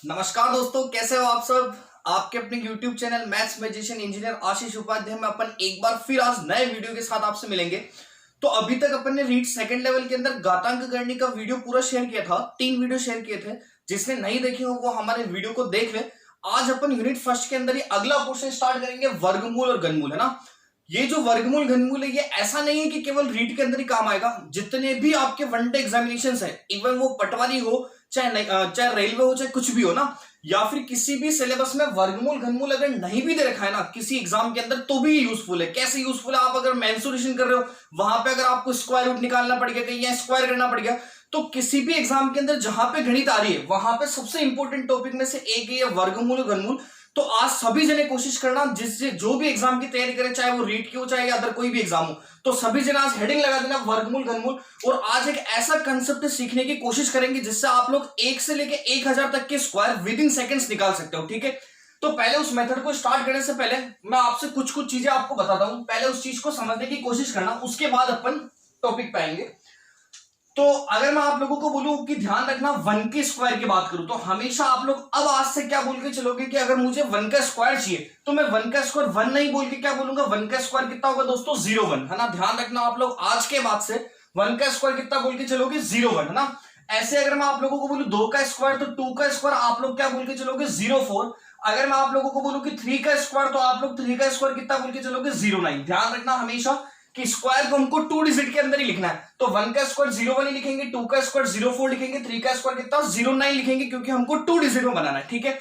नमस्कार दोस्तों, कैसे हो आप सब। आपके अपने YouTube channel maths magician engineer Ashish Upadhyay में अपन एक बार फिर आज नए वीडियो के साथ आपसे मिलेंगे। तो अभी तक अपन ने रीड सेकंड लेवल के अंदर घातांक गणनी का वीडियो पूरा शेयर किया था, 3 वीडियो शेयर किए थे। जिसने नहीं देखे हो वो हमारे वीडियो को देख ले। आज अपन यूनिट फर्स्ट के अंदर ही अगला पोर्शन स्टार्ट करेंगे, वर्गमूल और घनमूल, है ना। ये जो वर्गमूल घनमूल है, ये ऐसा नहीं है कि केवल रीड के अंदर ही काम आएगा। जितने भी आपके वन डे एग्जामिनेशन है, इवन वो पटवारी हो, चाहे रेलवे हो, चाहे कुछ भी हो ना, या फिर किसी भी सिलेबस में वर्गमूल घनमूल अगर नहीं भी दे रखा है ना किसी एग्जाम के अंदर, तो भी यूजफुल है। कैसे यूजफुल है? आप अगर मेंसुरेशन कर रहे हो, वहां पे अगर आपको स्क्वायर रूट निकालना पड़ गया कहीं या स्क्वायर करना पड़ गया, तो किसी भी एग्जाम के अंदर जहां पे गणित आ रही है, वहां पे सबसे इंपॉर्टेंट टॉपिक में से एक है वर्गमूल और घनमूल। तो आज सभी जने कोशिश करना, जिससे जो भी एग्जाम की तैयारी करे, चाहे वो रीट की हो चाहे अदर कोई भी एग्जाम हो, तो सभी जने आज हेडिंग लगा देना वर्गमूल घनमूल। और आज एक ऐसा कंसेप्ट सीखने की कोशिश करेंगे जिससे आप लोग 1 से लेके 1000 तक के स्क्वायर विद इन सेकंड्स निकाल सकते हो, ठीक है। तो पहले उस मेथड को स्टार्ट करने से पहले मैं आपसे कुछ चीजें आपको बताता हूं। पहले उस चीज को समझने की कोशिश करना, उसके बाद अपन टॉपिक पे आएंगे। तो अगर मैं आप लोगों को बोलूं कि ध्यान रखना, 1 के स्क्वायर की बात करूं, तो हमेशा आप लोग अब आज से क्या बोल के चलोगे कि अगर मुझे 1 का स्क्वायर चाहिए, तो मैं 1 का स्क्वायर 1 नहीं बोल के क्या बोलूंगा, 1 का स्क्वायर कितना होगा दोस्तों, 0 1, है ना। ध्यान रखना आप लोग, आज के बाद से 1 का स्क्वायर कितना बोल के चलोगे, 0 1, है ना। ऐसे अगर मैं आप लोगों को बोलूं 2 का स्क्वायर, तो 2 का स्क्वायर आप लोग क्या बोल के चलोगे, 0 4। अगर मैं आप लोगों को बोलूं कि 3 का स्क्वायर, तो आप लोग 3 का स्क्वायर कितना बोल के चलोगे, 0 9। ध्यान रखना हमेशा कि स्क्वायर को हमको 2 डिजिट के अंदर ही लिखना है। तो 1 का स्क्वायर 0 1 ही लिखेंगे, 2 का स्क्वायर 0 4 लिखेंगे, 3 का स्क्वायर कितना 0 9 लिखेंगे, क्योंकि हमको 2 डिजिट में बनाना है, ठीक है।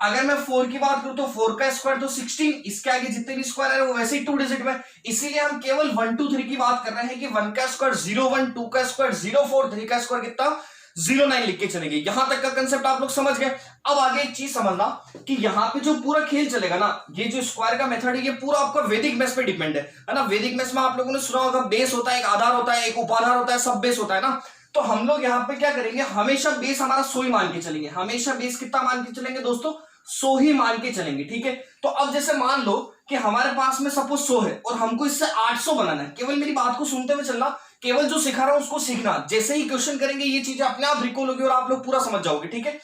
अगर मैं 4 की बात करूं, तो 4 का स्क्वायर तो 16, इसके आगे जितने भी स्क्वायर है वो वैसे ही 2 डिजिट में, इसीलिए हम केवल 1 2 3 की बात कर रहे हैं कि 1 का स्क्वायर 0 1, 2 का स्क्वायर 0 4, 3 का स्क्वायर कितना 0 9 लिख के चलेंगे। यहां तक का कंसेप्ट आप लोग समझ गए। अब आगे एक चीज समझना कि यहाँ पे जो पूरा खेल चलेगा ना, ये जो स्क्वायर का मेथड है, ये पूरा आपका वैदिक मैथ्स पे डिपेंड है ना। वैदिक मैथ्स में आप लोगों ने सुना होगा, बेस होता है, एक आधार होता है, एक उपाधार होता है, सब बेस होता है ना। तो हम लोग यहाँ पे क्या करेंगे, हमेशा बेस हमारा 100 ही मान के चलेंगे। हमेशा बेस कितना मान के चलेंगे दोस्तों, 100 ही मान के चलेंगे, ठीक है। तो अब जैसे मान लो कि हमारे पास में सपोज 100 है और हमको इससे 800 बनाना है। केवल मेरी बात को सुनते हुए चलना, केवल जो सिखा रहा हूं उसको सीखना। जैसे ही क्वेश्चन करेंगे ये चीजें अपने आप रिकॉल होगी और आप लोग पूरा समझ जाओगे, ठीक है।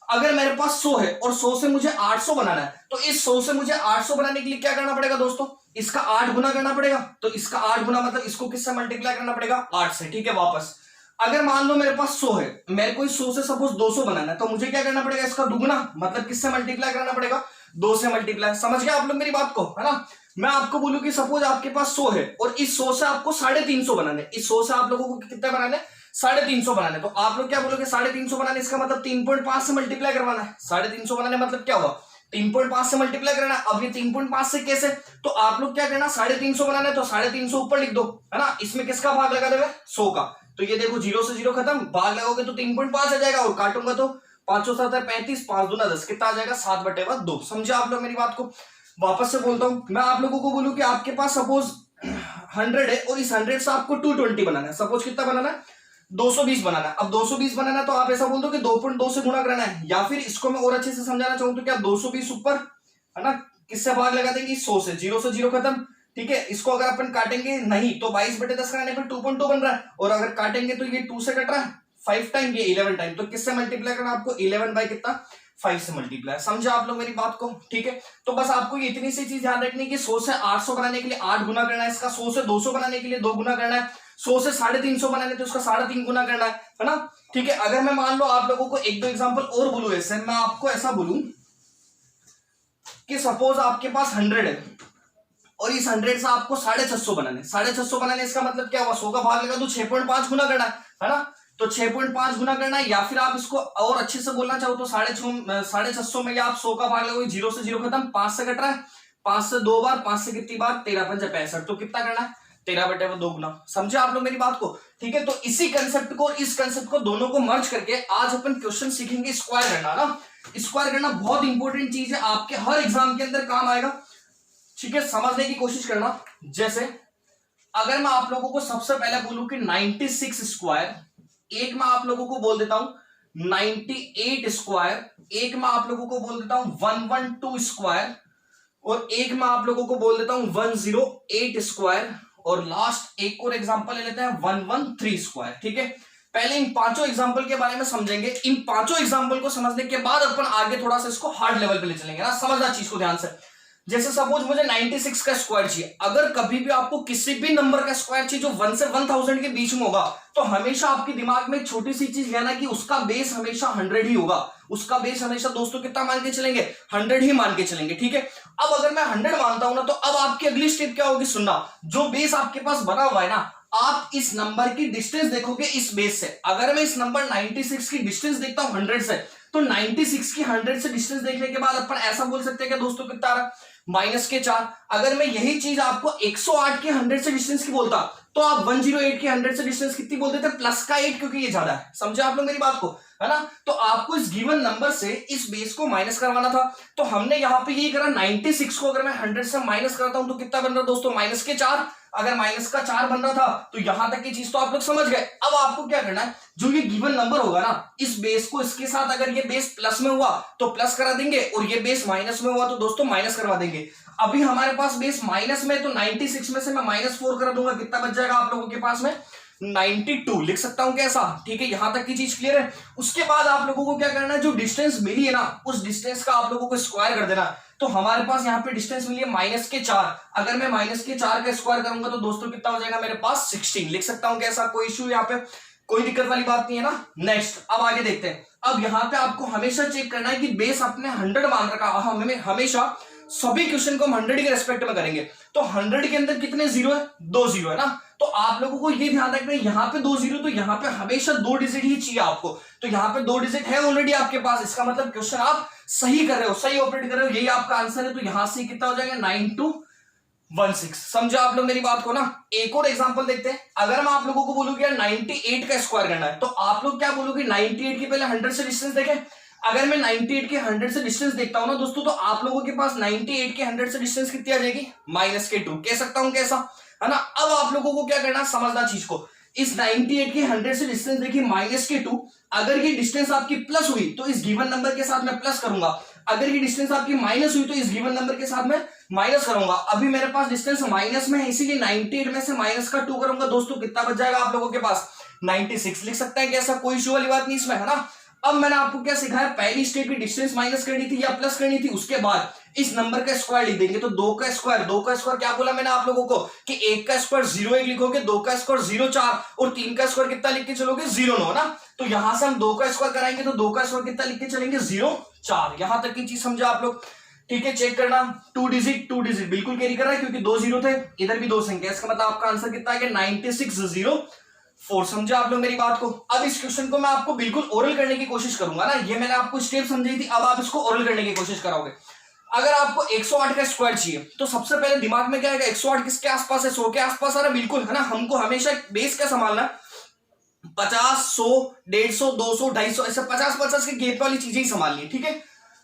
अगर मेरे पास 100 है और 100 से मुझे 800 बनाना है, तो इस 100 से मुझे 800 बनाने के लिए क्या करना पड़ेगा दोस्तों, इसका 8 गुना करना पड़ेगा। तो इसका 8 गुना मतलब इसको किससे मल्टीप्लाई करना पड़ेगा, 8 से, ठीक है। वापस अगर मान लो मेरे पास 100 है, मेरे को इस 100 से सपोज 200 बनाना है, तो मुझे क्या करना पड़ेगा, इसका दुगुना मतलब किससे मल्टीप्लाई करना पड़ेगा, 2 से मल्टीप्लाई। समझ गए आप लोग मेरी बात को, है ना। मैं आपको बोलूं कि सपोज आपके पास 100 है और इस 100 से आपको 350 बनाने, इस 100 से आप लोगों को कितने बनाने, 350 बनाने। तो आप लोग क्या बोलोगे, 350 बनाने, इसका मतलब 3.5 से मल्टीप्लाई करवाना है। 350 बनाने मतलब क्या हुआ, 3.5 से मल्टीप्लाई करना है। अब ये 3.5 से कैसे, तो आप लोग क्या करना, 350 बनाना है तो 350 ऊपर लिख दो, है ना। इसमें किसका भाग लगा दोगे, 100 का। तो ये देखो 0 से 0 खत्म, भाग लगाओगे तो 3.5 आ जाएगा, और काटूंगा तो 5 7 35, 5 दूना 10, कितना आ जाएगा, 7/2। समझे आप लोग मेरी बात को। वापस से बोलता हूं, मैं आप लोगों को बोलूं कि आपके पास सपोज 100 है और इस 100 से आपको 220 बनाना है। सपोज कितना बनाना है, 220 बनाना है। अब 220 बनाना है तो आप ऐसा बोल दो कि 2.2 से गुणा करना है, या फिर इसको मैं और अच्छे से समझाना चाहूं तो क्या 220 ऊपर, है ना, किससे भाग लगा देंगे, 100 से। 0 से 0 खत्म, ठीक है। इसको अगर अपन काटेंगे नहीं तो 22/10 कराने पर 2.2 बन रहा है, और अगर काटेंगे तो ये 2 से कट रहा है 5 टाइम, ये 11 टाइम। तो किससे मल्टीप्लाई करना आपको, 11 बाई कितना, 5 से मल्टीप्लाई। समझा आप लोग मेरी बात को, ठीक है। तो बस आपको ये इतनी सी चीज ध्यान रखनी है कि 100 से 800 बनाने के लिए 8 गुना करना है इसका, 100 से 200 बनाने के लिए 2 गुना करना है, 100 से 350 बनाने तो उसका 3.5 गुना करना है ना, ठीक है। अगर मैं मान लो आप लोगों को 1 2 एग्जांपल और बोलूं, ऐसे मैं आपको ऐसा बोलूं कि सपोज आपके पास 100 है और इस 100 से आपको 650 बनाने, 650 बनाने, इसका मतलब क्या हुआ, 100 का भाग लगा तो 6.5 गुना करना है ना। तो 6.5 गुना करना है, या फिर आप इसको और अच्छे से बोलना चाहो तो 650 में आप 100 का भाग लगोगे, 0 से 0 खत्म, 5 से कट रहा है, 5 से 2 बार, 5 से कितनी बार, 13 5 65। तो कितना करना है, 13/2 गुना। समझे आप लोग मेरी बात को, ठीक है। तो इसी कंसेप्ट को, इस कंसेप्ट को दोनों को मर्ज करके आज अपन क्वेश्चन सीखेंगे स्क्वायर करना ना। स्क्वायर करना बहुत इंपॉर्टेंट चीज है, आपके हर एग्जाम के अंदर काम आएगा, ठीक है। समझने की कोशिश करना। जैसे अगर मैं आप लोगों को सबसे पहले बोलूं कि 96 स्क्वायर, एक मैं आप लोगों को बोल देता हूं 98 स्क्वायर, एक मैं आप लोगों को बोल देता हूं 112 स्क्वायर, और एक मैं आप लोगों को बोल देता हूं 108 स्क्वायर, और लास्ट एक और एग्जांपल ले लेते हैं 113 स्क्वायर, ठीक है। पहले इन पांचों एग्जांपल के बारे में समझेंगे। इन पांचों एग्जांपल को समझने के बाद अपन आगे थोड़ा सा इसको हार्ड लेवल पे ले चलेंगे ना। समझना चीज को ध्यान से। जैसे सपोज मुझे 96 का स्क्वायर चाहिए, अगर कभी भी आपको किसी भी नंबर का स्क्वायर चाहिए जो 1 से 1000 के बीच में होगा, तो हमेशा आपके दिमाग में छोटी सी चीज लेना कि उसका बेस हमेशा 100 ही होगा। उसका बेस हमेशा दोस्तों कितना मान के चलेंगे, 100 ही मान के चलेंगे, ठीक है। अब अगर मैं 100 मानता हूं ना, तो अब आपकी अगली स्टेप क्या होगी, सुनना। जो बेस आपके पास बना हुआ है ना, आप इस नंबर की डिस्टेंस देखोगे इस बेस से। अगर मैं इस नंबर 96 की डिस्टेंस देखता हूं 100 से, तो 96 की 100 से डिस्टेंस देखने के बाद अपन ऐसा बोल सकते हैं कि दोस्तों कितना आ रहा, -4। अगर मैं यही चीज आपको 108 के 100 से डिस्टेंस की बोलता, तो आप 108 के 100 से डिस्टेंस कितनी बोल देते, +8, क्योंकि ये ज्यादा है। समझे आप लोग मेरी बात को, है ना। तो आपको इस गिवन नंबर से इस बेस को माइनस करवाना था, तो हमने यहां पे ये करा। 96 को अगर मैं 100 से माइनस करता हूं तो कितना बन रहा दोस्तों, -4। अगर -4 बन रहा था, तो यहां तक की चीज तो आप लोग समझ गए। अब आपको क्या करना है, जो ये गिवन नंबर होगा ना, इस बेस को इसके साथ, अगर ये बेस प्लस में हुआ तो प्लस करा देंगे, और ये बेस माइनस में हुआ तो दोस्तों माइनस करवा देंगे। अभी हमारे पास बेस माइनस में, तो 96 में से मैं -4 कर दूंगा, कितना बच जाएगा आप लोगों के पास में, 92 लिख सकता हूं कैसा, ठीक है। यहां तक की चीज क्लियर है। उसके बाद आप लोगों को क्या करना है, जो डिस्टेंस मिली है ना, उस डिस्टेंस का आप लोगों को स्क्वायर कर देना। तो हमारे पास यहाँ पे डिस्टेंस मिली है -4। अगर मैं -4 का स्क्वायर करूंगा तो दोस्तों कितना हो जाएगा मेरे पास, 16 लिख सकता हूं कैसा, कोई इशू यहाँ पे, कोई दिक्कत वाली बात नहीं है ना। नेक्स्ट, अब आगे देखते हैं। अब यहाँ पे आपको हमेशा चेक करना है कि बेस आपने 100 मान रखा, हमें हमेशा सभी क्वेश्चन को हम 100 के रेस्पेक्ट में करेंगे। तो 100 के अंदर कितने जीरो है, 2 जीरो है ना। तो आप लोगों को ये ध्यान रखना है, यहाँ पे 2 जीरो, तो यहाँ पे हमेशा 2 डिजिट ही चाहिए आपको। तो यहाँ पे 2 डिजिट है ऑलरेडी आपके पास, इसका मतलब क्वेश्चन आप सही कर रहे हो, सही ऑपरेट कर रहे हो, यही आपका आंसर है। तो यहां से कितना हो जाएगा, 9216। समझे आप लोग मेरी बात को ना। एक और एग्जांपल देखते हैं। अगर मैं आप लोगों को बोलूं कि 98 का स्क्वायर करना है, तो आप लोग क्या बोलोगे, 98 की पहले 100 से डिस्टेंस देखें। अगर मैं 98 के 100 से डिस्टेंस देखता हूं ना दोस्तों, तो आप लोगों के पास 98 के 100 से डिस्टेंस कितनी आ जाएगी, -2 कह सकता हूं कैसा, है ना। अब आप लोगों को क्या करना, समझना चीज को। इस 98 के 100 से डिस्टेंस देखिए -2। अगर ये डिस्टेंस आपकी प्लस हुई तो इस गिवन नंबर के साथ मैं प्लस करूंगा, अगर ये डिस्टेंस आपकी माइनस हुई तो इस गिवन नंबर के साथ मैं माइनस करूंगा। अभी मेरे पास डिस्टेंस माइनस में है, इसीलिए 98 में से -2 करूंगा दोस्तों, कितना बच जाएगा आप लोगों के पास, 96 लिख सकता है कैसा, कोई इशू वाली बात नहीं इसमें, है ना। अब मैंने आपको क्या सिखाया, पहली स्टेप की डिस्टेंस माइनस करनी थी या प्लस करनी थी, उसके बाद इस नंबर का स्क्वायर लिख देंगे। तो 2 का स्क्वायर क्या बोला मैंने आप लोगों को, कि 1 का स्क्वायर 0 लिखोगे, 2 का स्क्वायर 0,4, और 3 का स्क्वायर कितना लिख के चलोगे, 0,9 ना। तो यहां से हम 2 का स्क्वायर कराएंगे, तो 2 का स्क्वायर कितना लिख के चलेंगे, 0,4। यहां तक की चीज समझा आप लोग, ठीक है। चेक करना, 2 डिजिट बिल्कुल कैरी कर रहा है, क्योंकि 2 जीरो थे, इधर भी 2 संख्या, इसका मतलब आपका आंसर कितना है, 9604। समझा आप लोग मेरी बात को। अब इस क्वेश्चन को मैं आपको बिल्कुल ओरल करने की कोशिश करूंगा ना, ये मैंने आपको स्टेप समझाई थी, अब आप इसको ओरल करने की कोशिश करोगे। अगर आपको 108 का स्क्वायर चाहिए, तो सबसे पहले दिमाग में क्या आएगा, 108 किसके आसपास है, 100 के आसपास आ रहा है, बिल्कुल, है ना। हमको हमेशा बेस क्या संभालना, 50, 100, 150, 200, 250, ऐसे 50-50 के गैप वाली चीजें ही संभालनी है, ठीक है।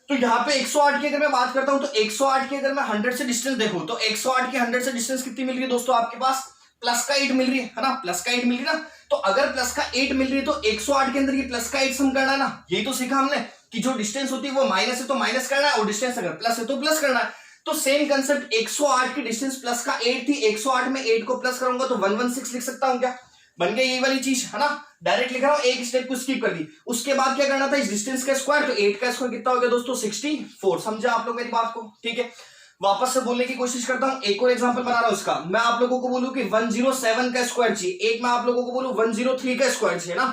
तो यहाँ पे 108 की अगर मैं बात करता हूं, तो 108 की अगर मैं 100 से डिस्टेंस देखूं, तो 108 की 100 से डिस्टेंस कितनी मिल रही है दोस्तों आपके पास, प्लस का 8 मिल रही है ना, प्लस का 8 मिल रही है ना। तो अगर प्लस का 8 मिल रही है, तो 108 के अंदर ये प्लस का 8 सम करना है ना, यही तो सीखा हमने, कि जो डिस्टेंस होती है वो माइनस है तो माइनस करना है, और डिस्टेंस अगर प्लस है तो प्लस करना है। तो सेम कंसेप्ट, 108 की डिस्टेंस प्लस का 8 थी, 108 में 8 को प्लस करूंगा तो 116 लिख सकता हूं क्या, बन गया यही वाली चीज, है ना। डायरेक्ट लिख रहा हूं, एक स्टेप को स्किप कर दी। उसके बाद क्या करना था, इस डिस्टेंस का स्क्वायर, तो 8 का स्क्वायर कितना हो गया दोस्तों, 64। समझा आप लोग मेरी बात को, ठीक है। वापस से बोलने की कोशिश करता हूं, एक और एग्जांपल बना रहा हूं उसका। मैं आप लोगों को बोलूं कि 107 का स्क्वायर चाहिए, एक मैं आप लोगों को बोलूं 103 का स्क्वायर चाहिए ना।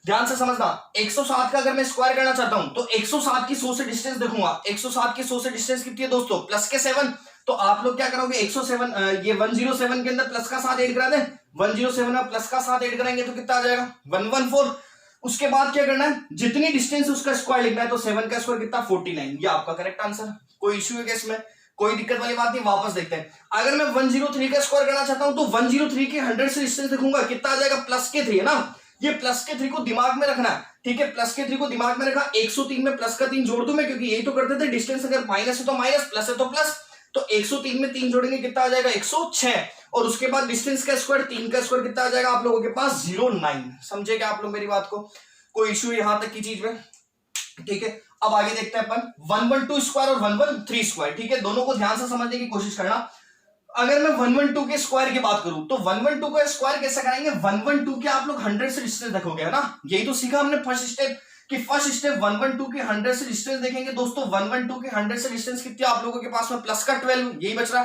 ध्यान से समझना, 107 का अगर मैं स्क्वायर करना चाहता हूं, तो 107 की 100 से डिस्टेंस देखूंगा। 107 की 100 से डिस्टेंस कितनी है दोस्तों, प्लस के 7। तो आप लोग क्या करोगे, 107 ये 107 के अंदर प्लस का 7 ऐड करा दें, 107 में प्लस का 7 ऐड करेंगे तो कितना आ जाएगा, 114। उसके बाद क्या करना है, जितनी डिस्टेंस है उसका स्क्वायर लिखना है। तो 7 का स्क्वायर कितना, 49। ये आपका करेक्ट आंसर, कोई इश्यू है क्या इसमें, कोई दिक्कत वाली बात नहीं। वापस देखते हैं, अगर मैं 103 का स्क्वायर करना चाहता हूं, तो 103 के 100 से डिस्टेंस देखूंगा, कितना आ जाएगा, प्लस के 3 है ना। ये प्लस के 3 को दिमाग में रखना है, ठीक है। प्लस के 3 को दिमाग में रखा, 103 में प्लस का 3 जोड़ दूं मैं, क्योंकि यही तो करते थे, डिस्टेंस अगर माइनस है तो माइनस, प्लस है तो प्लस। तो 103 में 3 जोड़ेंगे, कितना आ जाएगा, 106। और उसके बाद डिस्टेंस का स्क्वायर, 3 का स्क्वायर कितना आ जाएगा आप लोगों के पास, 09। समझे क्या आप लोग मेरी बात को, कोई इश्यू यहां तक की चीज में, ठीक है। अब आगे देखते हैं अपन 112 स्क्वायर और 113 स्क्वायर, ठीक है। दोनों को ध्यान से समझने की कोशिश करना। अगर मैं 112 के स्क्वायर की बात करूं तो 112 का स्क्वायर कैसे कराएंगे, 112 के आप लोग 100 से डिस्टेंस देखोगे, है ना, यही तो सीखा हमने फर्स्ट स्टेप कि फर्स्ट स्टेप 112 के 100 से डिस्टेंस देखेंगे। दोस्तों 112 के 100 से डिस्टेंस कितनी आप लोगों के पास में, प्लस का 12, यही बच रहा,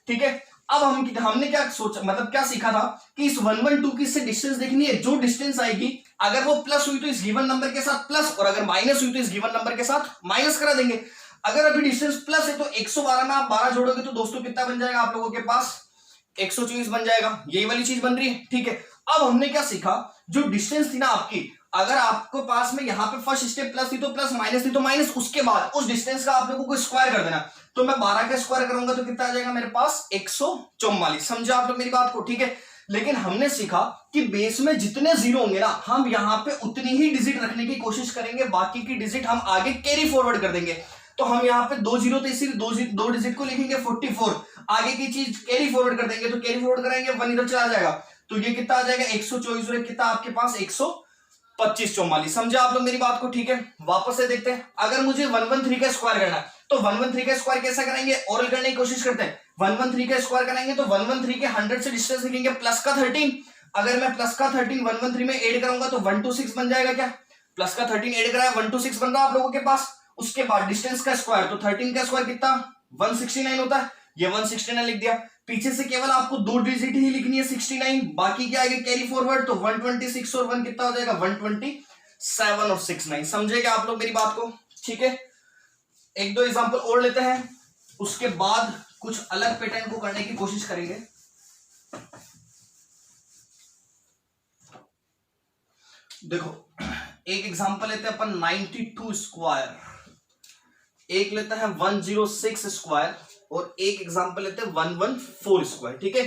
ठीक है। अब हमने क्या सोचा, मतलब क्या सीखा था कि इस 112 की से डिस्टेंस देखनी है, जो डिस्टेंस आएगी अगर वो प्लस हुई तो इस गिवन नंबर के साथ प्लस, और अगर माइनस हुई तो इस गिवन नंबर के साथ माइनस करा देंगे। अगर अभी डिस्टेंस प्लस है तो 112 में आप 12 जोड़ोगे तो दोस्तों कितना बन जाएगा आप लोगों के पास, 124 बन जाएगा, यही वाली चीज बन रही है, ठीक है। अब हमने क्या सीखा, जो डिस्टेंस थी ना आपकी, अगर आपको पास में यहाँ पे फर्स्ट स्टेप प्लस थी तो प्लस, माइनस थी तो माइनस, उसके बाद उस डिस्टेंस का आप लोगों को स्क्वायर कर देना। तो मैं 12 का स्क्वायर करूंगा तो कितना आ जाएगा मेरे पास, 144। समझे आप लोग मेरी बात को, ठीक है। लेकिन हमने सीखा कि बेस में जितने जीरो होंगे ना, हम यहाँ पे उतनी ही डिजिट रखने की कोशिश करेंगे, बाकी की डिजिट हम आगे कैरी फॉरवर्ड कर देंगे। तो हम यहाँ पे 2 जीरो, तो इसीलिए दो डिजिट को लिखेंगे 44, आगे की चीज कैरी फॉरवर्ड कर देंगे, तो कैरी फॉरवर्ड कराएंगे 1 इधर चला जाएगा, तो ये कितना आ जाएगा 124 और कितना आपके पास 125 44। समझे आप लोग मेरी बात को, ठीक है। वापस से देखते हैं, अगर मुझे 113 का स्क्वायर करना है तो 113 का स्क्वायर कैसा करेंगे, ओरल करने की कोशिश करते हैं। 113 का स्क्वायर करेंगे तो 113 के 100 से डिस्टेंस लिखेंगे प्लस का 13, अगर मैं प्लस का 13 113 में ऐड करूंगा तो 126 बन जाएगा, क्या प्लस का 13 ऐड कराया 126 बन रहा आप लोगों के पास। उसके बाद डिस्टेंस का स्क्वायर, तो 13 का स्क्वायर कितना 169 होता है, ये 169 लिख दिया। पीछे से केवल आपको 2 डिजिट ही लिखनी है 69, बाकी क्या आगे कैरी फॉरवर्ड, तो 126 और 1 कितना हो जाएगा 127 और 69। समझे क्या आप लोग मेरी बात को, ठीक है। एक दो एग्जांपल और लेते हैं, उसके बाद कुछ अलग पैटर्न को करने की कोशिश करेंगे। देखो एक एग्जांपल लेते हैं अपन 92 स्क्वायर, एक लेता है 106 स्क्वायर, और एक एग्जांपल लेते हैं 114 स्क्वायर, ठीक है।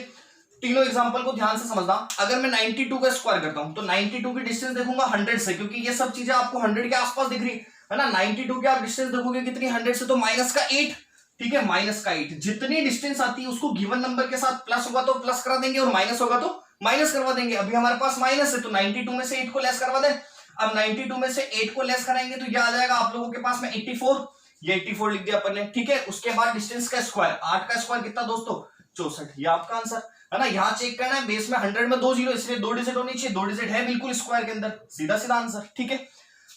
तीनों एग्जांपल को ध्यान से समझना। अगर मैं 92 का स्क्वायर करता हूं तो 92 की डिस्टेंस देखूंगा 100 से, क्योंकि ये सब चीजें आपको 100 के आसपास दिख रही है ना। 92 की आप डिस्टेंस देखोगे कितनी 100 से, तो माइनस का 8, ठीक है, माइनस का 8। जितनी डिस्टेंस आती है उसको गिवन नंबर के साथ प्लस होगा तो प्लस करा देंगे, और माइनस होगा तो माइनस करवा देंगे। अभी हमारे पास माइनस है तो 92 में से 8 को लेस करवा दें। अब 92 में से 8 को लेस कराएंगे तो यह आ जाएगा आप लोगों के पास में 84, ये 84 लिख दिया अपन ने, ठीक है। उसके बाद डिस्टेंस का स्क्वायर, 8 का स्क्वायर कितना दोस्तों 64, ये आपका आंसर है ना। यहाँ चेक करना है, बेस में 100 में 2 जीरो, इसलिए 2 डिजिट होनी चाहिए, 2 डिजिट है बिल्कुल स्क्वायर के अंदर, सीधा सीधा आंसर, ठीक है।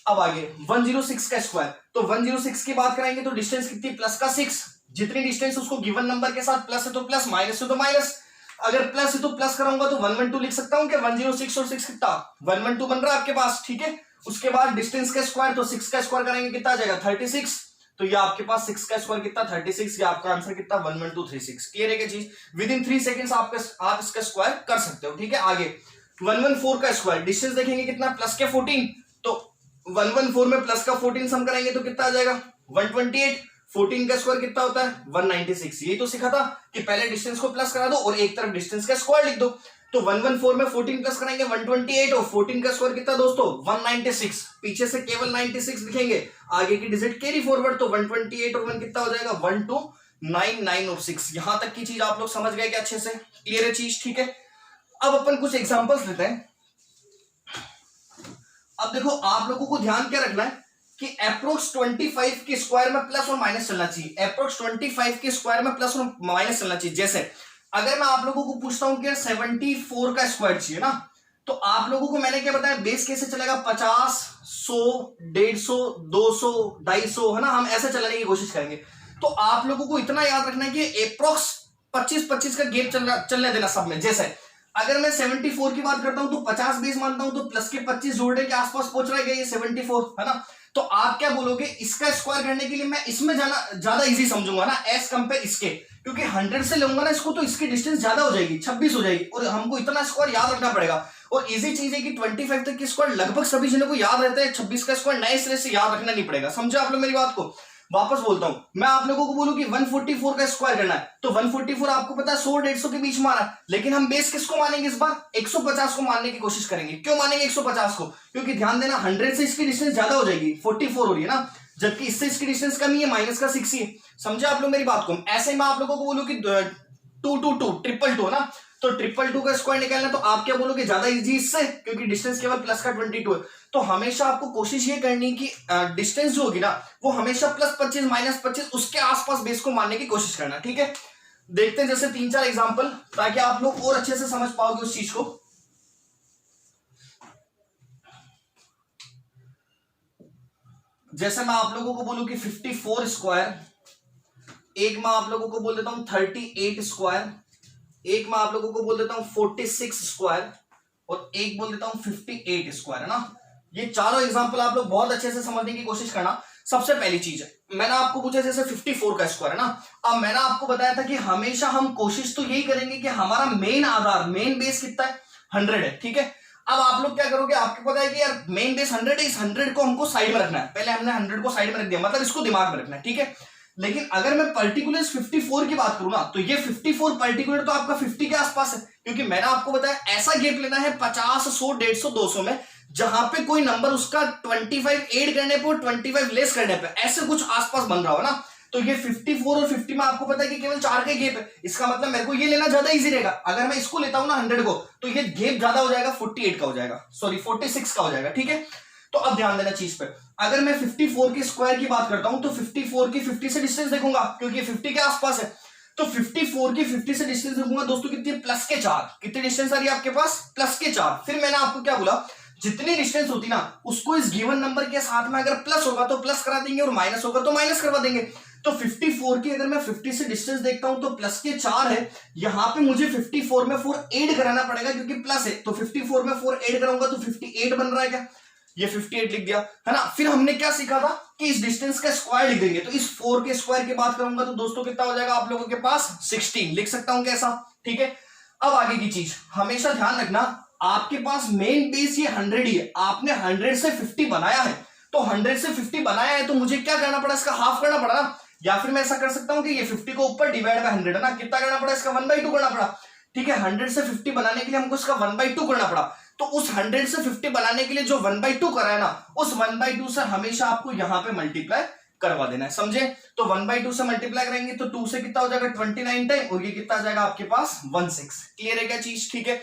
अब आगे 106 का स्क्वायर, तो 106 की बात कराएंगे तो डिस्टेंस कितनी प्लस का 6, जितनी डिस्टेंस उसको गिवन नंबर के साथ प्लस है तो प्लस, माइनस है तो माइनस। अगर प्लस है तो प्लस कराऊंगा तो 112 लिख सकता हूं क्या, 106 और 6 कितना 112 बन रहा है आपके पास, ठीक है। उसके बाद डिस्टेंस का स्क्वायर, तो 6 का स्क्वायर करेंगे कितना आ जाएगा 36, तो ये आपके पास 6 का स्क्वायर कितना 36, ये आपका आंसर कितना 11236। क्लियर है क्या चीज, विद इन 3 सेकंड्स आप इसका स्क्वायर कर सकते हो, ठीक है। आगे 114 का स्क्वायर, डिस्टेंस देखेंगे कितना प्लस के 14, तो 114 में प्लस का 14 सम कराएंगे तो कितना आ जाएगा 128, 14 का स्क्वायर कितना होता है 196। यही तो सीखा था कि पहले डिस्टेंस को प्लस करा दो और एक तरफ डिस्टेंस का स्क्वायर लिख दो। तो 114 में 14 प्लस कराएंगे 128, और 14 का स्क्वायर कितना दोस्तों 196, पीछे से केवल 96 लिखेंगे, आगे की डिजिट कैरी फॉरवर्ड, तो 128 और 1 कितना हो जाएगा 129 और 6। यहां तक की चीज आप लोग समझ गए क्या, अच्छे से क्लियर है चीज, ठीक है। अब अपन कुछ एग्जांपल्स लेते हैं। अब देखो आप लोगों को ध्यान क्या रखना है कि अप्रोक्स 25 के स्क्वायर में प्लस और माइनस चलना चाहिए, अप्रोक्स 25 के स्क्वायर में प्लस और माइनस चलना चाहिए। जैसे अगर मैं आप लोगों को पूछता हूं कि 74 का स्क्वायर चाहिए ना, तो आप लोगों को मैंने क्या बताया, बेस कैसे चलेगा 50, 100, 150, 200, 250, है ना, हम ऐसे चलाने की कोशिश करेंगे। तो आप लोगों को इतना याद रखना है कि अप्रोक्स 25-25 का गेप चलने देना सब में। जैसे अगर मैं 74 की बात करता हूं तो 50 बेस मानता हूं, तो प्लस के 25 जोड़ने के आसपास पहुंच रहा है ये 74, है ना। तो आप क्या बोलोगे, इसका स्क्वायर करने के लिए मैं इसमें जाना ज्यादा इजी समझूंगा ना एज कंपेयर इसके, क्योंकि 100 से लूंगा ना इसको तो इसकी डिस्टेंस ज्यादा हो जाएगी, 26 हो जाएगी, और हमको इतना स्क्वायर याद रखना पड़ेगा। और इजी चीज है कि 25 तक की स्क्वायर लगभग सभी जनों को याद रहता है, 26 का स्क्वायर नए सिरे से याद रखना नहीं पड़ेगा। समझो आप लोग मेरी बात को। वापस बोलता हूं, मैं आप लोगों को बोलूं कि 144 का स्क्वायर करना है, तो 144 आपको पता है 100-150 के बीच माना, लेकिन हम बेस किसको मानेंगे इस बार 150 को मानने की कोशिश करेंगे। क्यों मानेंगे 150 को, क्योंकि ध्यान देना 100 से इसकी डिस्टेंस ज्यादा हो जाएगी, 44 हो रही है ना, जबकि इससे इसकी डिस्टेंस कम ही है, माइनस का 6 ही है। समझे आप लोग मेरी बात को। ऐसे ही मैं आप लोगों को बोलूं कि 222 222 ना, तो 222 का स्क्वायर निकालना, तो आप क्या बोलोगे ज्यादा इजी इससे, क्योंकि डिस्टेंस केवल प्लस का 22 है। तो हमेशा आपको कोशिश ये करनी कि डिस्टेंस जो होगी ना वो हमेशा +25 -25 उसके आसपास बेस को मानने की कोशिश करना, ठीक है। देखते हैं जैसे 3-4 एग्जांपल, ताकि आप लोग और अच्छे से समझ पाओगे उस चीज को। जैसे मैं आप लोगों को बोलूं कि 54 स्क्वायर, एक मैं आप लोगों को बोल देता हूं 38 स्क्वायर, एक मैं आप लोगों को बोल देता हूं 46 स्क्वायर, और एक बोल देता हूं 58 स्क्वायर, है ना। ये चारों एग्जांपल आप लोग बहुत अच्छे से समझने की कोशिश करना। सबसे पहली चीज है, मैंने आपको पूछा जैसे 54 का स्क्वायर, है ना। अब मैंने आपको बताया था कि हमेशा हम कोशिश तो यही करेंगे कि हमारा मेन आधार, मेन बेस कितना है, 100 है, ठीक है। अब आप लोग क्या करोगे, आपको पता है कि यार मेन बेस 100 है, इस 100 को हमको साइड में रखना है। पहले हमने 100 को साइड में रख दिया, मतलब इसको दिमाग में रखना है, ठीक है। लेकिन अगर मैं पर्टिकुलर 54 की बात करूं ना, तो ये 54 पर्टिकुलर तो आपका 50 के आसपास है, क्योंकि मैंने आपको बताया ऐसा गैप लेना है 50, 100, 150, 200 में, जहां पे कोई नंबर उसका 25 ऐड करने पे और 25 लेस करने पे ऐसे कुछ आसपास बन रहा हो ना। तो ये 54 और 50 में आपको पता है कि केवल 4 का गैप है। इसका मतलब मेरे को ये लेना ज्यादा इजी रहेगा। अगर मैं इसको लेता हूं ना 100 को, तो ये गैप ज्यादा हो जाएगा, 48 का हो जाएगा, सॉरी 46 का हो जाएगा, ठीक है। तो अब ध्यान देना चीज पे, अगर मैं 54 के स्क्वायर की बात करता हूं तो 54 की 50 से डिस्टेंस देखूंगा, क्योंकि 50 के आसपास है। तो 54 की 50 से डिस्टेंस देखूंगा दोस्तों, कितनी है, प्लस के 4। कितनी डिस्टेंस आ रही है आपके पास, प्लस के 4। फिर मैंने आपको क्या बोला, जितनी डिस्टेंस होती ना, उसको इस गिवन नंबर के साथ में अगर प्लस होगा तो प्लस करा देंगे और माइनस होगा तो माइनस करवा देंगे। तो 54 की अगर मैं 50 से डिस्टेंस देखता हूं तो प्लस के 4 है, यहां पे मुझे 54 में 4 ऐड कराना पड़ेगा क्योंकि प्लस है। तो 54 में 4 ऐड कराऊंगा तो 58 बन रहा है क्या, ये 58 लिख दिया, है ना। फिर हमने क्या सीखा था कि इस डिस्टेंस का स्क्वायर लिख देंगे। तो इस 4 के स्क्वायर की बात करूंगा तो दोस्तों कितना हो जाएगा आप लोगों के पास, 16 लिख सकता हूं कैसा, ठीक है। अब आगे की चीज हमेशा ध्यान रखना, आपके पास मेन बेस ये 100 ही है, आपने 100 से 50 बनाया है, तो 100 से 50 बनाया है तो मुझे क्या करना पड़ा, इसका हाफ करना पड़ा ना। या फिर मैं ऐसा कर सकता हूं कि ये 50 को ऊपर डिवाइड बाय 100, है ना, कितना करना पड़ा, इसका 1/2 करना पड़ा, ठीक है। 100 से 50 बनाने के लिए हमको इसका 1/2 करना पड़ा। तो उस 100 से 50 बनाने के लिए जो 1/2 करा है ना, उस 1/2 से हमेशा आपको यहां पे मल्टीप्लाई करवा देना है, समझे। तो 1/2 से मल्टीप्लाई करेंगे तो 2 से कितना हो जाएगा 29 टाइम, और ये कितना आ जाएगा आपके पास 16। क्लियर है क्या चीज, ठीक है।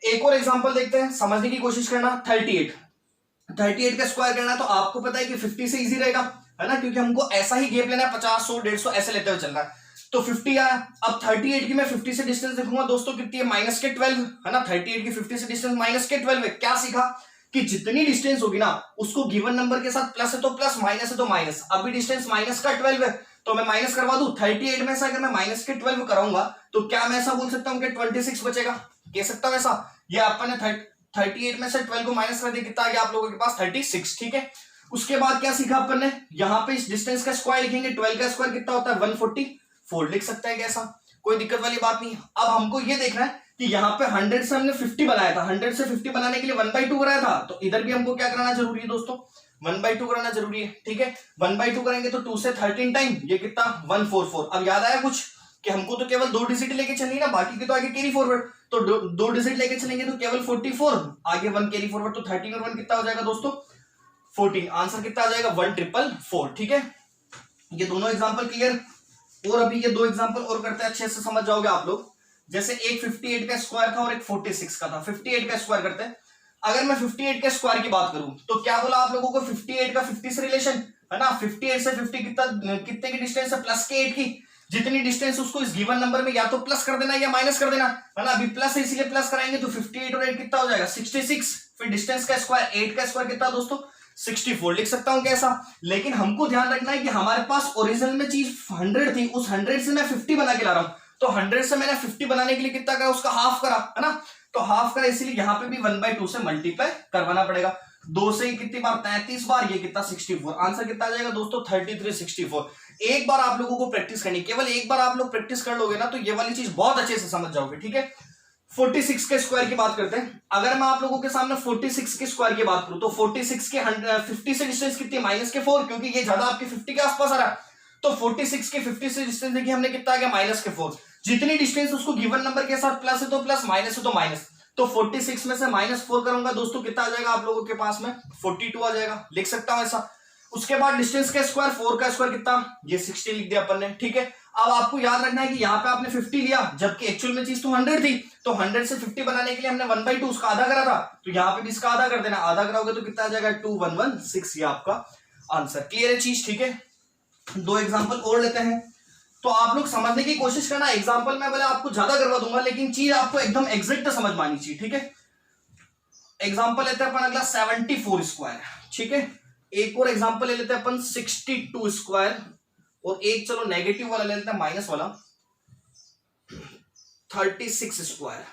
एक और एग्जांपल देखते हैं, समझने की कोशिश करना। 38 का स्क्वायर करना, तो आपको पता है कि 50 से इजी रहेगा, है ना, क्योंकि हमको ऐसा ही गैप लेना है, 50, 100, 150 ऐसे लेते हुए चलना है। तो 50 आया। अब 38 की मैं 50 से डिस्टेंस देखूंगा दोस्तों, कितनी है, माइनस के 12, है ना। 38 की 50 से डिस्टेंस माइनस के 12 है। क्या सीखा कि जितनी डिस्टेंस होगी ना, उसको गिवन नंबर के साथ प्लस है तो प्लस, माइनस है तो माइनस। अभी डिस्टेंस माइनस का 12 है तो मैं माइनस करवा दूं। 38 में से अगर मैं माइनस के 12 कराऊंगा तो क्या मैं ऐसा बोल सकता हूं कि 26 बचेगा, कह सकता हूं ऐसा। ये अपन ने 38 में से 12 को माइनस कर दिया, कितना आ गया आप लोगों के पास 36, ठीक है। उसके बाद क्या सीखा अपन ने, यहां पे इस डिस्टेंस का स्क्वायर लिखेंगे, 12 का स्क्वायर कितना होता है 144 लिख सकते हैं कैसा, कोई दिक्कत वाली बात नहीं। अब हमको ये देखना है कि यहाँ पे 100 से हमने 50 बनाया था, 100 से 50 बनाने के लिए 1/2 कराया था, तो इधर भी हमको क्या कराना जरूरी है दोस्तों, 1/2 कराना जरूरी है, ठीक है। 1/2 करेंगे तो 2 से 13 टाइम, ये कितना 144। अब याद आया कुछ कि हमको तो केवल 2 डिजिट लेके चलनी ना, बाकी के तो आगे कैरी फॉरवर्ड। तो 2 डिजिट लेके चलेंगे तो केवल 44, आगे 1 कैरी फॉरवर्ड, तो 13 और 1 कितना हो जाएगा दोस्तों 14। आंसर कितना आ जाएगा 1444, ठीक है। ये दोनों एग्जांपल क्लियर। और अभी ये 2 एग्जांपल और करते हैं, अच्छे से समझ जाओगे आप लोग। जैसे एक 58 का स्क्वायर था और एक 46 का था। 58 का स्क्वायर करते हैं। अगर मैं 58 के स्क्वायर की बात करूं तो क्या बोला आप लोगों को, 58 का 50 से रिलेशन, है ना। 58 से 50 कितने की डिस्टेंस है, प्लस के 8 की। जितनी डिस्टेंस उसको इस गिवन नंबर में या तो प्लस कर देना या माइनस कर देना, है ना। अभी प्लस है इसीलिए प्लस कराएंगे, तो 58 और 8 कितना हो जाएगा 66। फिर डिस्टेंस का स्क्वायर 8 का स्क्वायर कितना दोस्तों 64 लिख सकता हूं कैसा। लेकिन हमको ध्यान रखना है कि हमारे पास ओरिजिनल में चीज 100 थी, उस 100 से मैं 50 बना के ला रहा हूं। तो 100 से मैंने 50 बनाने के लिए कितना करा, उसका हाफ करा, है ना। तो हाफ करा, इसीलिए यहां पे भी 1/2 से मल्टीप्लाई करवाना पड़ेगा। 2 से कितनी बार 33 बार, ये कितना 64। आंसर कितना आ जाएगा दोस्तों 33, 64। एक बार आप लोगों को प्रैक्टिस करनी, केवल एक बार आप लोग प्रैक्टिस कर लोगे ना तो ये वाली चीज बहुत अच्छे से समझ जाओगे, ठीक है। 46 के स्क्वायर की बात करते हैं। अगर मैं आप लोगों के सामने 46 के स्क्वायर की बात करूं तो 46 के 50 से डिस्टेंस कितनी है, माइनस के 4, क्योंकि ये ज्यादा आपके 50 के आसपास आ रहा है। तो 46 के 50 से डिस्टेंस देखिए हमने कितना आ गया माइनस के 4। जितनी डिस्टेंस उसको गिवन नंबर के साथ प्लस है तो प्लस, माइनस है तो माइनस। तो 46 में से -4 करूंगा दोस्तों, कितना आ जाएगा आप लोगों के पास में 42 आ जाएगा, लिख सकता हूं ऐसा। उसके बाद डिस्टेंस का स्क्वायर 4 का स्क्वायर कितना, ये 60 लिख दिया अपन ने, ठीक है। अब आपको याद रखना है कि यहाँ पे आपने 50 लिया, जबकि एक्चुअल में चीज तो 100 थी। तो 100 से 50 बनाने के लिए हमने 1/2 उसका आधा करा था, तो यहाँ पे भी इसका आधा कर देना। आधा कराओगे तो कितना आ जाएगा 2116, ये आपका आंसर। क्लियर है चीज, ठीक है। 2 एग्जांपल और लेते हैं। तो आप लोग समझने की कोशिश करना। एग्जाम्पल मैं बोले आपको ज्यादा करवा दूंगा, लेकिन चीज आपको एकदम एग्जैक्ट समझ में आनी चाहिए, ठीक है। एग्जाम्पल लेते हैं अपन अगला 74 स्क्वायर, ठीक है। एक और एग्जाम्पल ले लेते हैं अपन 62 स्क्वायर, और एक चलो नेगेटिव वाला ले लेते हैं, माइनस वाला 36 स्क्वायर।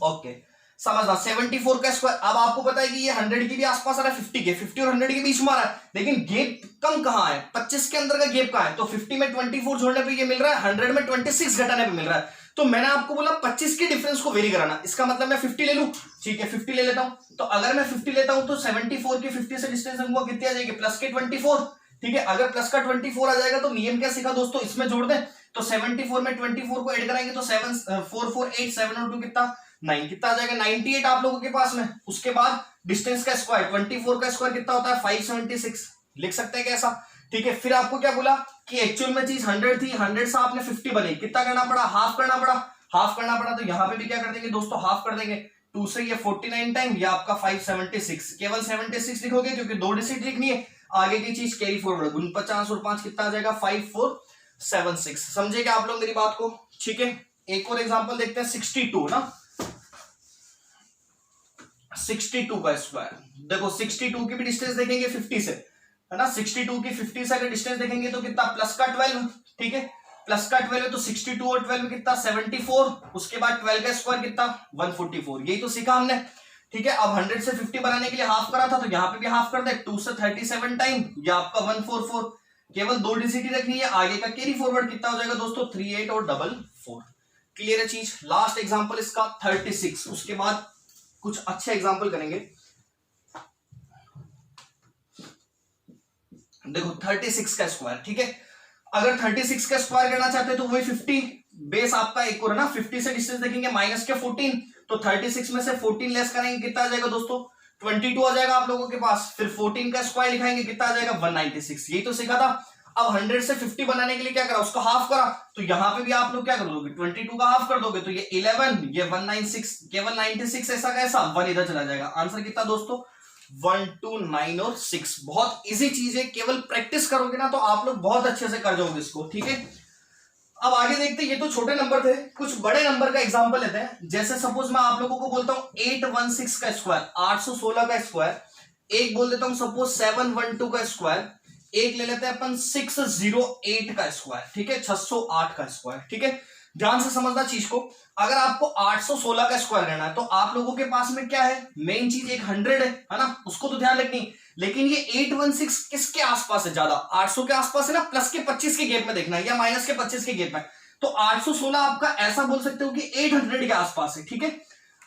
ओके, समझना 74 का स्क्वायर। अब आपको पता है कि ये 100 के भी आसपास आ रहा है, 50 के 50 और 100 के बीच में आ रहा है, लेकिन गेप कम कहां है, 25 के अंदर का गेप कहां है। तो 50 में 24 जोड़ने पे ये मिल रहा है, 100 में 26 घटाने पे मिल रहा है। तो मैंने आपको बोला 25 के डिफरेंस को वेरी कराना, इसका मतलब मैं 50 ले लूं, ठीक है 50 ले लेता हूं। तो अगर मैं 50 लेता हूं तो 74 के 50 से डिस्टेंस हमको कितनी आ जाएगी, प्लस के 24, ठीक है। अगर प्लस का 24 आ जाएगा तो नियम क्या सीखा दोस्तों, इसमें जोड़ दें। तो 74 में 24 को ऐड कराएंगे तो 7 4 4 8 7 और 2 कितना 9, कितना आ जाएगा 98 आप लोगों के पास में। उसके बाद डिस्टेंस का स्क्वायर 24 का स्क्वायर कितना होता है 576, लिख सकते हैं कैसा, ठीक है। फिर आपको क्या बोला कि एक्चुअल में चीज 100 थी, 100 से आपने 50 बनाई, कितना करना पड़ा, हाफ करना पड़ा, हाफ करना पड़ा। तो यहां पे भी क्या कर देंगे दोस्तों, हाफ कर देंगे। 2 से ये 49 टाइम, ये आपका 576, केवल 76 लिखोगे क्योंकि 2 डिजिट लिखनी है, आगे की चीज कैरी फॉरवर्ड, 49 और 5 कितना आ जाएगा 5476। समझे क्या आप लोग मेरी बात को, ठीक है। एक और एग्जांपल देखते हैं 62 ना, 62 का स्क्वायर। देखो 62 की भी डिस्टेंस देखेंगे 50 से, है ना। 62 की 50 से अगर डिस्टेंस देखेंगे तो कितना, प्लस का 12, ठीक है, प्लस का 12 है तो 62 और 12 कितना 74, उसके बाद 12 का स्क्वायर कितना 144, यही तो सीखा हमने, ठीक है। अब 100 से 50 बनाने के लिए हाफ करा था, तो यहां पे भी हाफ कर दे, 2 से 37 टाइम, ये आपका 144, केवल 2 डिजिट ही रखनी है, आगे का कैरी फॉरवर्ड कितना हो जाएगा दोस्तों 38 और 44। क्लियर है चीज। लास्ट एग्जांपल इसका 36, उसके बाद कुछ अच्छे एग्जांपल करेंगे। देखो 36 का स्क्वायर, ठीक है। अगर 36 का स्क्वायर करना चाहते हैं तो वही 50 बेस आपका एक और है ना, 50 से डिस्टेंस देखेंगे माइनस के 14, तो 36 में से 14 लेस करेंगे, कितना आ जाएगा दोस्तों 22 आ जाएगा आप लोगों के पास। फिर 14 का स्क्वायर लिखाएंगे, कितना आ जाएगा 196, यही तो सीखा था। अब 100 से 50 बनाने के लिए क्या करा, उसको हाफ करा, तो यहां पे भी आप लोग क्या कर दोगे 22 का हाफ कर दोगे, तो ये 11, ये 196, केवल 96 ऐसा कैसा 1 इधर चला जाएगा। आंसर कितना दोस्तों 1 2 9 और 6। बहुत इजी चीज है, केवल प्रैक्टिस करोगे ना तो आप लोग बहुत अच्छे से कर जाओगे इसको, ठीक है। अब आगे देखते हैं, ये तो छोटे नंबर थे, कुछ बड़े नंबर का एग्जांपल लेते हैं। जैसे सपोज मैं आप लोगों को बोलता हूं 816 का स्क्वायर, 816 का स्क्वायर, एक बोल देता हूं सपोज 712 का स्क्वायर, एक ले लेते हैं अपन 608 का स्क्वायर, ठीक है 608 का स्क्वायर, ठीक है। ध्यान से समझना चीज को। अगर आपको 816 का स्क्वायर करना है तो आप लोगों के पास में क्या है, मेन चीज एक 100 है ना, उसको तो ध्यान रखनी। लेकिन ये 816 किसके आसपास है ज्यादा, 800 के आसपास है ना, प्लस के 25 के गेप में देखना है या माइनस के 25 के गेप में। तो 816 आपका ऐसा बोल सकते हो कि 800 के आसपास है, ठीक है।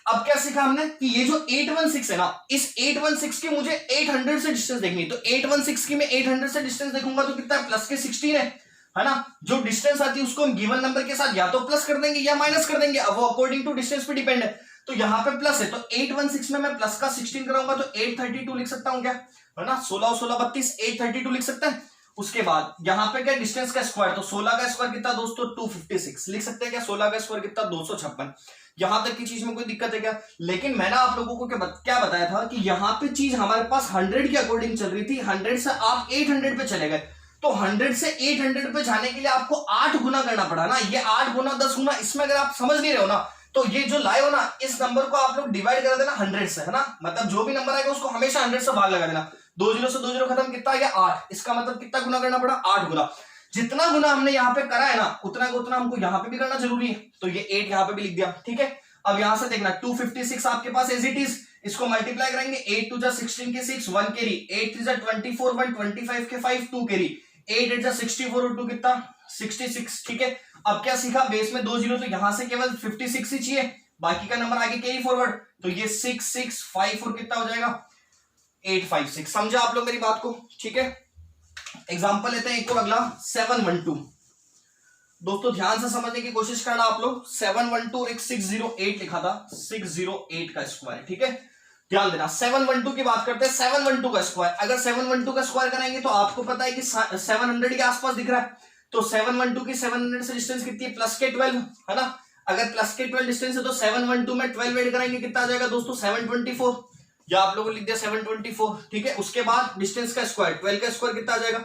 अब क्या सीखा हमने कि ये जो 816 है ना, इस 816 की मुझे 800 से डिस्टेंस देखनी है। तो 816 की मैं 800 से डिस्टेंस देखूंगा तो कितना है, प्लस के 16 है ना। जो डिस्टेंस आती है उसको हम गिवन नंबर के साथ या तो प्लस कर देंगे या माइनस कर देंगे, अब वो अकॉर्डिंग टू डिस्टेंस पे डिपेंड है। तो यहाँ पे प्लस है तो 816 में मैं प्लस का 16 कराऊंगा तो 832 लिख सकता हूं क्या, है ना। 16 और 16 32, 832 लिख सकते हैं। उसके बाद यहाँ पे क्या डिस्टेंस का स्क्वायर, तो 16 का स्क्वायर कितना दोस्तों 256 लिख सकते हैं क्या, 16 का स्क्वायर कितना 256। यहां तक की चीज में कोई दिक्कत है क्या। लेकिन मैंने आप लोगों को क्या बताया था कि यहाँ पे चीज हमारे पास 100 के अकॉर्डिंग चल रही थी, 100 से आप 800 पे चले गए, तो 100 से 800 पे जाने के लिए आपको 8 गुना करना पड़ा ना। ये 8 गुना 10 गुना, इसमें अगर आप समझ नहीं रहे हो ना तो ये जो लाए हो ना, इस नंबर को आप लोग डिवाइड कर देना 100 से, है ना। मतलब जो भी नंबर आएगा उसको हमेशा 100 से भाग लगा देना। 2 जीरो से 2 जीरो खत्म, कितना आ गया 8। इसका मतलब कितना गुना करना पड़ा 8 गुना। जितना गुना हमने यहाँ पे करा है ना उतना का उतना हमको यहाँ पे भी करना जरूरी है। तो ये 8 यहाँ पे भी लिख दिया, ठीक है। अब यहां से देखना 256 आपके पास एज इट इज, इसको मल्टीप्लाई करेंगे 8 2 16 के 6 1 कैरी, 8 3 24 1 25 के 5 2 कैरी, 8 8 64 और 2 कितना 66, ठीक है। अब क्या सीखा, बेस में 2 जीरो तो यहां से केवल 56 ही चाहिए, बाकी का नंबर आगे कैरी फॉरवर्ड, तो ये 6 6 5 और कितना हो जाएगा 856। समझा आप लोग मेरी बात को, ठीक है। एग्जांपल लेते हैं एक और अगला 712। दोस्तों ध्यान से समझने की कोशिश करना आप लोग। 712 और एक 608 लिखा था, 608 का स्क्वायर, ठीक है। ध्यान देना 712 की बात करते हैं। 712 का स्क्वायर, अगर 712 का स्क्वायर कराएंगे तो आपको पता है कि 700 के आसपास दिख रहा है। तो 712 की 700 से डिस्टेंस कितनी है, प्लस के 12, है ना। अगर प्लस के 12 डिस्टेंस है तो 712 में 12 ऐड कराएंगे, कितना आ जाएगा दोस्तों 724, या आप लोगों ने लिख दिया 724, ठीक है। उसके बाद डिस्टेंस का स्क्वायर, 12 का स्क्वायर कितना आ जाएगा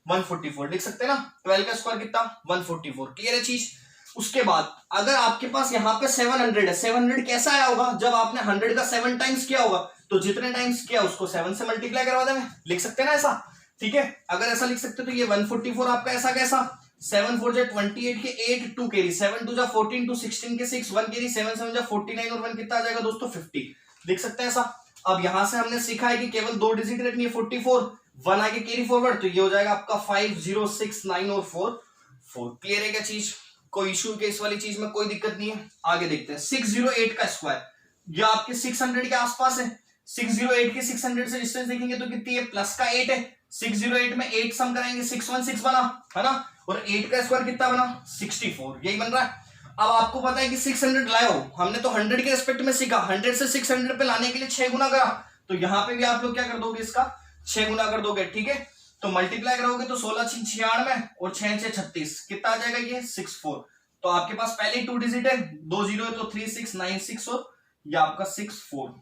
144 लिख सकते हैं ना। 12 का स्क्वायर कितना 144। क्लियर है चीज। उसके बाद अगर आपके पास यहाँ पे 700 है, 700 कैसा आया होगा जब आपने 100 का 7 टाइम्स किया होगा, तो जितने टाइम्स किया उसको 7 से मल्टीप्लाई करवा देंगे, लिख सकते हैं ना ऐसा। ठीक है, अगर ऐसा लिख सकते तो ये 144 आपका ऐसा कैसा 7 4 जा 28 के 8 2 कैरी 7 2 जा 14 2 16 के 6 1 कैरी 7 7 जा 49 और 1 कितना आ जाएगा दोस्तों 50, लिख सकते हैं ऐसा। अब यहां से हमने सीखा है कि केवल 2 डिजिट रखनी है 44, 1 आगे कैरी फॉरवर्ड, तो ये हो जाएगा आपका 5 0 6 9 और 4 4। क्लियर है क्या चीज, कोई इशू के इस वाली चीज में कोई दिक्कत नहीं है। आगे देखते हैं 608 का स्क्वायर, ये आपके 600 के आसपास है। 608 के 600 से डिस्टेंस देखेंगे तो कितनी है, प्लस का 8 है। 608 में 8 सम कराएंगे 616 बना, है ना, और 8 का स्क्वायर कितना बना 64, यही बन रहा है। अब आपको पता है कि 600 लाए हो, हमने तो 100 के रेस्पेक्ट में सीखा, 100 से 600 पे लाने के लिए 6 गुना करा, तो यहां पे भी आप लोग क्या कर दोगे, इसका 6 गुना कर दोगे। ठीक है, तो मल्टीप्लाई करोगे तो 16 6 96 और 6 6 36, कितना आ जाएगा ये 64। तो आपके पास पहले ही 2 डिजिट है, 2 जीरो है, तो 3696 और ये आपका 64,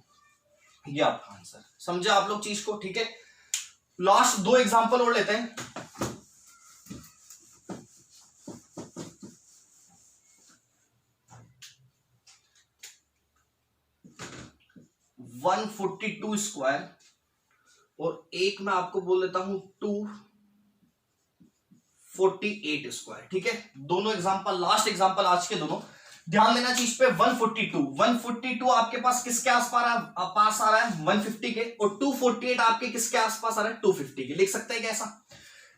ये आपका आंसर। समझे आप लोग चीज को। ठीक है, लास्ट 2 एग्जांपल और लेते हैं। वन 142 स्क्वायर और एक मैं आपको बोल देता हूं 248 स्क्वायर। ठीक है, दोनों एग्जांपल, लास्ट एग्जांपल आज के दोनों, ध्यान देना चीज पे। 142 आपके पास किसके पास आ रहा है 150 के, और 248 आपके किसके आसपास आ रहा है 250 के, लिख सकते हैं कैसा।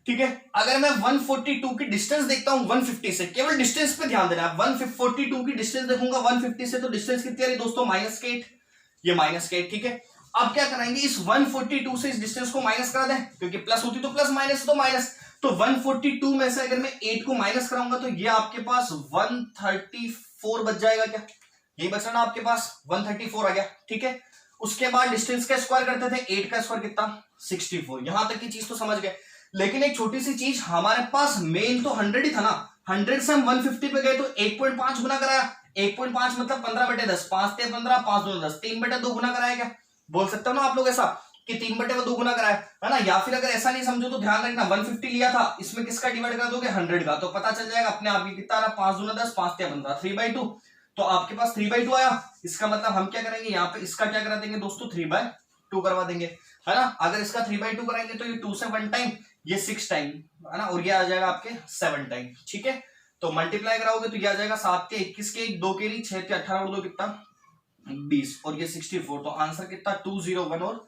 ठीक है, अगर मैं 142 की डिस्टेंस देखता हूं 150 से, केवल डिस्टेंस पे ध्यान देना है। 142 की डिस्टेंस देखूंगा 150 से, तो डिस्टेंस कितनी आ रही दोस्तों -8, ये -8। ठीक है, अब क्या कराएंगे, इस 142 से इस डिस्टेंस को माइनस करा दें, क्योंकि प्लस होती तो प्लस, माइनस तो माइनस। तो 142 में से अगर मैं 8 को माइनस कराऊंगा तो ये आपके पास 134 बच जाएगा क्या, यही बचा ना आपके पास 134 आ गया। ठीक है, उसके बाद डिस्टेंस का स्क्वायर करते थे, 8 का स्क्वायर कितना 64। यहां तक की चीज तो समझ गए, लेकिन एक छोटी सी चीज, हमारे पास मेन तो 100 ही था ना, 100 से हम 150 पे गए तो 1.5 गुना कराया। 1.5 मतलब 15/10, 5 से 15, 5 2 10, 3/2 गुना कराया क्या, बोल सकते हो ना आप लोग ऐसा कि 3/2 गुना कराया, है ना। या फिर अगर ऐसा नहीं समझो तो ध्यान रखना 150 लिया था, इसमें किसका डिवाइड कर दोगे 100 का, तो पता चल जाएगा अपने आप ही कितना आ रहा, 5 2 10, 5 से 15, 3/2, तो आपके पास 3/2 आया। इसका मतलब हम क्या करेंगे, यहाँ पे इसका क्या करा देंगे दोस्तों 3/2 करवा देंगे, है ना। अगर इसका 3/2 कराएंगे तो ये 2 से 1 टाइम, ये 6 टाइम, है ना, और ये आ जाएगा आपके 7 टाइम। ठीक है, तो मल्टीप्लाई कराओगे तो ये आ जाएगा 7 के 21 के 2 के लिए 6 के 18 और 2 कितना 20, और ये 64, तो आंसर कितना 201 और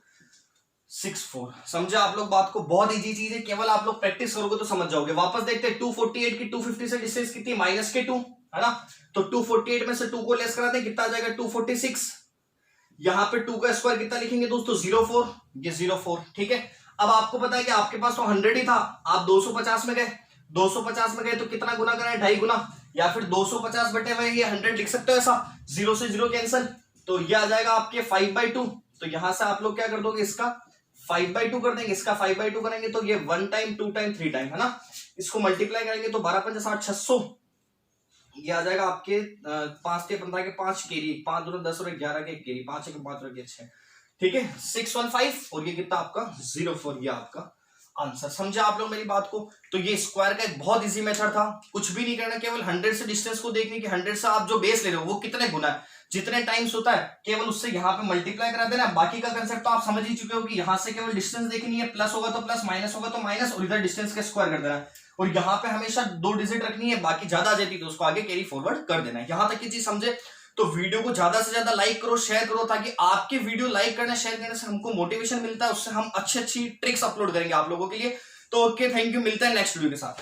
64। समझे आप लोग बात को, बहुत इजी चीज है, केवल आप लोग प्रैक्टिस करोगे तो समझ जाओगे। वापस देखते हैं 248 की 250 से डिस्टेंस कितनी -2, है ना, तो 248 में से 2 को लेस कराते हैं, कितना आ जाएगा 246। यहां पे 2 का स्क्वायर कितना लिखेंगे दोस्तों 04, ये 04। ठीक है, अब आपको पता है कि आपके पास तो 100 ही था, आप 250 में गए, 250 में गए तो कितना गुना कराए 2.5 गुना, या फिर 250 बटे हुए ये 100 लिख सकते हो ऐसा, 0 से 0 कैंसिल, तो ये आ जाएगा आपके 5/2। तो यहां से आप लोग क्या कर दोगे, इसका 5/2 कर देंगे, इसका 5/2 करेंगे तो ये 1 टाइम 2 टाइम 3 टाइम, है ना। इसको मल्टीप्लाई करेंगे तो 12 5 60 600, ये आ जाएगा आपके 5 से 15 के 5 केरी, 5 2 10 और 11 के केरी, 5 1 5 और 6। ठीक है, 615 और ये कितना आपका 04, ये आपका आंसर। समझे आप लोग मेरी बात को। तो ये स्क्वायर का एक बहुत इजी मेथड था, कुछ भी नहीं करना, केवल 100 से डिस्टेंस को देखने की, 100 से आप जो बेस ले रहे हो वो कितने गुना है, जितने टाइम्स होता है केवल उससे यहाँ पे मल्टीप्लाई करा देना। बाकी का कंसेप्ट तो आप समझ ही चुके हो कि यहाँ से केवल डिस्टेंस देखनी है, प्लस होगा तो प्लस, माइनस होगा तो माइनस, और इधर डिस्टेंस का स्क्वायर कर देना है, और यहाँ पे हमेशा 2 डिजिट रखनी है, बाकी ज्यादा आ जाती है तो उसको आगे कैरी फॉरवर्ड कर देना है। यहाँ तक की चीज समझे। तो वीडियो को ज्यादा से ज्यादा लाइक करो, शेयर करो, ताकि आपके वीडियो लाइक करने शेयर करने से हमको मोटिवेशन मिलता है, उससे हम अच्छी ट्रिक्स अपलोड करेंगे आप लोगों के लिए। तो ओके, थैंक यू, मिलता है नेक्स्ट वीडियो के साथ।